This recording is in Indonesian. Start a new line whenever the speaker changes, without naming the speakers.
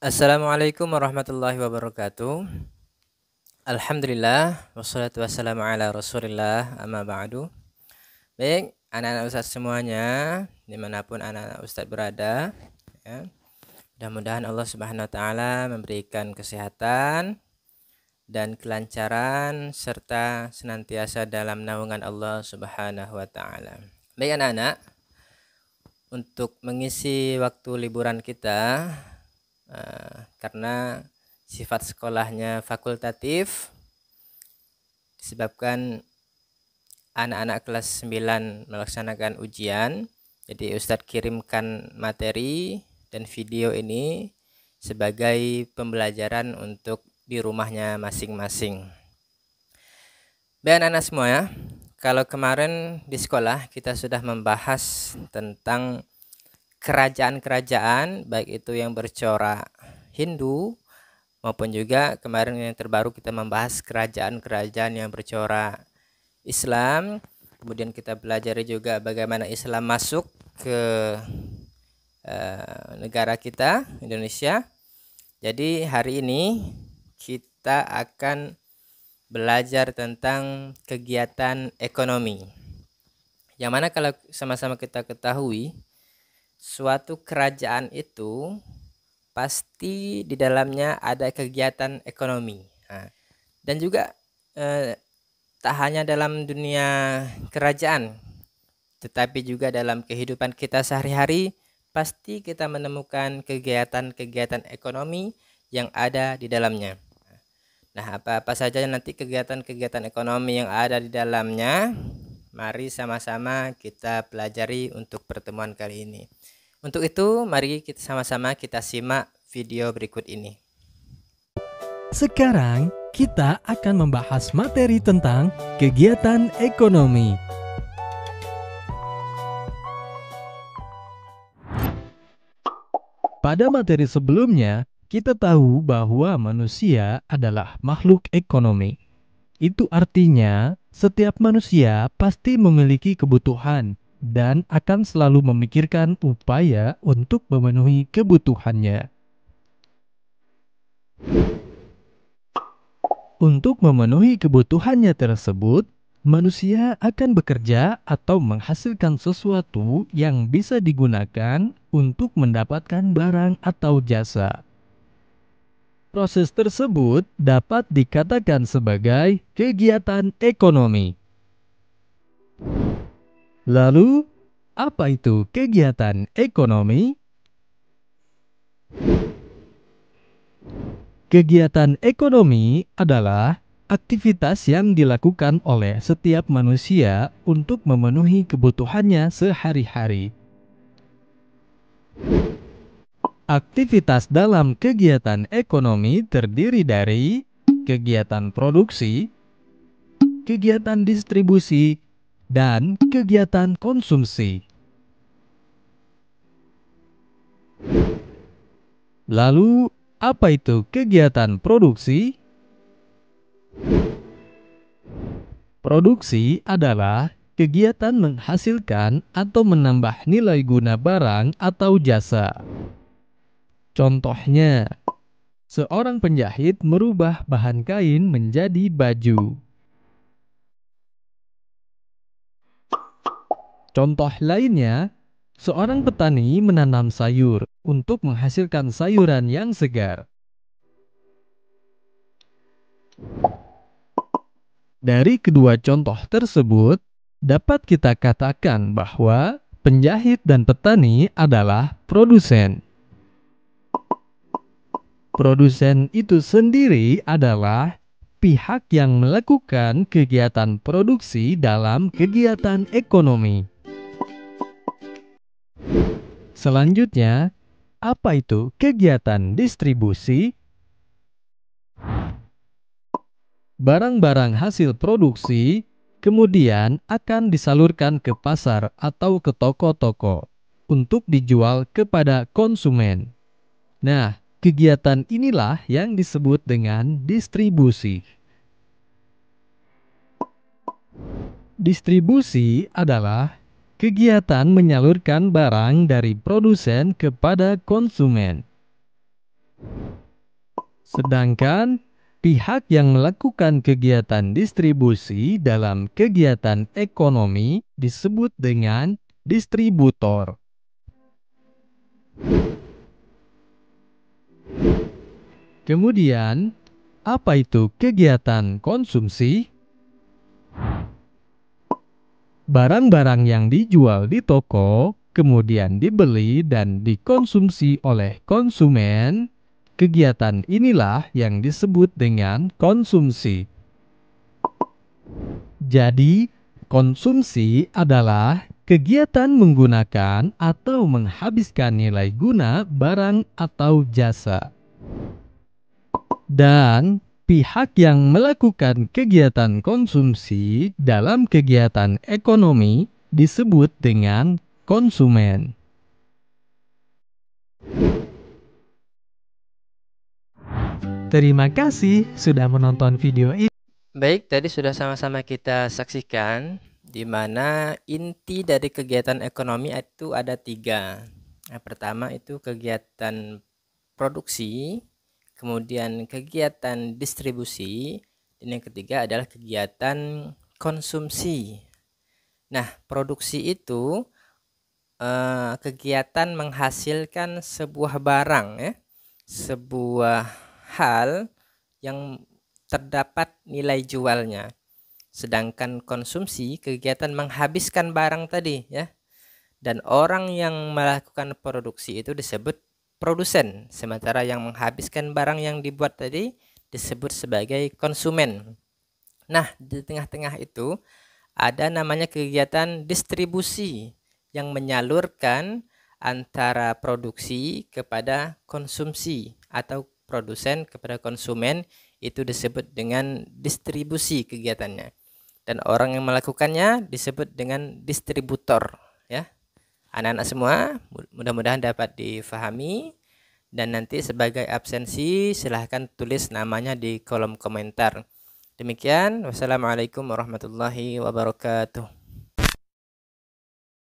Assalamualaikum warahmatullahi wabarakatuh. Alhamdulillah wassalatu wassalamu ala Rasulillah amma ba'du. Baik, anak-anak Ustadz semuanya, dimanapun anak-anak Ustadz berada, ya. Mudah-mudahan Allah Subhanahu wa taala memberikan kesehatan dan kelancaran serta senantiasa dalam naungan Allah Subhanahu wa taala. Baik anak-anak, untuk mengisi waktu liburan kita, karena sifat sekolahnya fakultatif disebabkan anak-anak kelas 9 melaksanakan ujian, jadi Ustadz kirimkan materi dan video ini sebagai pembelajaran untuk di rumahnya masing-masing. Baik anak-anak semua ya, kalau kemarin di sekolah kita sudah membahas tentang kerajaan-kerajaan, baik itu yang bercorak Hindu maupun juga kemarin yang terbaru kita membahas kerajaan-kerajaan yang bercorak Islam. Kemudian kita pelajari juga bagaimana Islam masuk ke negara kita, Indonesia. Jadi hari ini kita akan belajar tentang kegiatan ekonomi. Yang mana kalau sama-sama kita ketahui, suatu kerajaan itu pasti di dalamnya ada kegiatan ekonomi. Dan juga tak hanya dalam dunia kerajaan, tetapi juga dalam kehidupan kita sehari-hari pasti kita menemukan kegiatan-kegiatan ekonomi yang ada di dalamnya. Nah, apa-apa saja nanti kegiatan-kegiatan ekonomi yang ada di dalamnya, mari sama-sama kita pelajari untuk pertemuan kali ini. Untuk itu, mari kita sama-sama kita simak video berikut ini.
Sekarang kita akan membahas materi tentang kegiatan ekonomi. Pada materi sebelumnya, kita tahu bahwa manusia adalah makhluk ekonomi. Itu artinya, setiap manusia pasti memiliki kebutuhan dan akan selalu memikirkan upaya untuk memenuhi kebutuhannya. Untuk memenuhi kebutuhannya tersebut, manusia akan bekerja atau menghasilkan sesuatu yang bisa digunakan untuk mendapatkan barang atau jasa. Proses tersebut dapat dikatakan sebagai kegiatan ekonomi. Lalu, apa itu kegiatan ekonomi? Kegiatan ekonomi adalah aktivitas yang dilakukan oleh setiap manusia untuk memenuhi kebutuhannya sehari-hari. Aktivitas dalam kegiatan ekonomi terdiri dari kegiatan produksi, kegiatan distribusi, dan kegiatan konsumsi. Lalu, apa itu kegiatan produksi? Produksi adalah kegiatan menghasilkan atau menambah nilai guna barang atau jasa. Contohnya, seorang penjahit merubah bahan kain menjadi baju. Contoh lainnya, seorang petani menanam sayur untuk menghasilkan sayuran yang segar. Dari kedua contoh tersebut, dapat kita katakan bahwa penjahit dan petani adalah produsen. Produsen itu sendiri adalah pihak yang melakukan kegiatan produksi dalam kegiatan ekonomi. Selanjutnya, apa itu kegiatan distribusi? Barang-barang hasil produksi kemudian akan disalurkan ke pasar atau ke toko-toko untuk dijual kepada konsumen. Nah, kegiatan inilah yang disebut dengan distribusi. Distribusi adalah kegiatan menyalurkan barang dari produsen kepada konsumen. Sedangkan pihak yang melakukan kegiatan distribusi dalam kegiatan ekonomi disebut dengan distributor. Kemudian, apa itu kegiatan konsumsi? Barang-barang yang dijual di toko, kemudian dibeli dan dikonsumsi oleh konsumen, kegiatan inilah yang disebut dengan konsumsi. Jadi, konsumsi adalah kegiatan menggunakan atau menghabiskan nilai guna barang atau jasa. Dan pihak yang melakukan kegiatan konsumsi dalam kegiatan ekonomi disebut dengan konsumen. Terima kasih sudah menonton video ini.
Baik, tadi sudah sama-sama kita saksikan di mana inti dari kegiatan ekonomi itu ada 3. Yang pertama itu kegiatan produksi, kemudian kegiatan distribusi, dan yang ketiga adalah kegiatan konsumsi. Nah, produksi itu kegiatan menghasilkan sebuah barang, ya, sebuah hal yang terdapat nilai jualnya. Sedangkan konsumsi kegiatan menghabiskan barang tadi, ya. Dan orang yang melakukan produksi itu disebut produsen, sementara yang menghabiskan barang yang dibuat tadi disebut sebagai konsumen. Nah, di tengah-tengah itu ada namanya kegiatan distribusi yang menyalurkan antara produksi kepada konsumsi atau produsen kepada konsumen, itu disebut dengan distribusi kegiatannya. Dan orang yang melakukannya disebut dengan distributor, ya. Anak-anak semua, mudah-mudahan dapat difahami, dan nanti sebagai absensi silahkan tulis namanya di kolom komentar. Demikian, wassalamualaikum warahmatullahi wabarakatuh.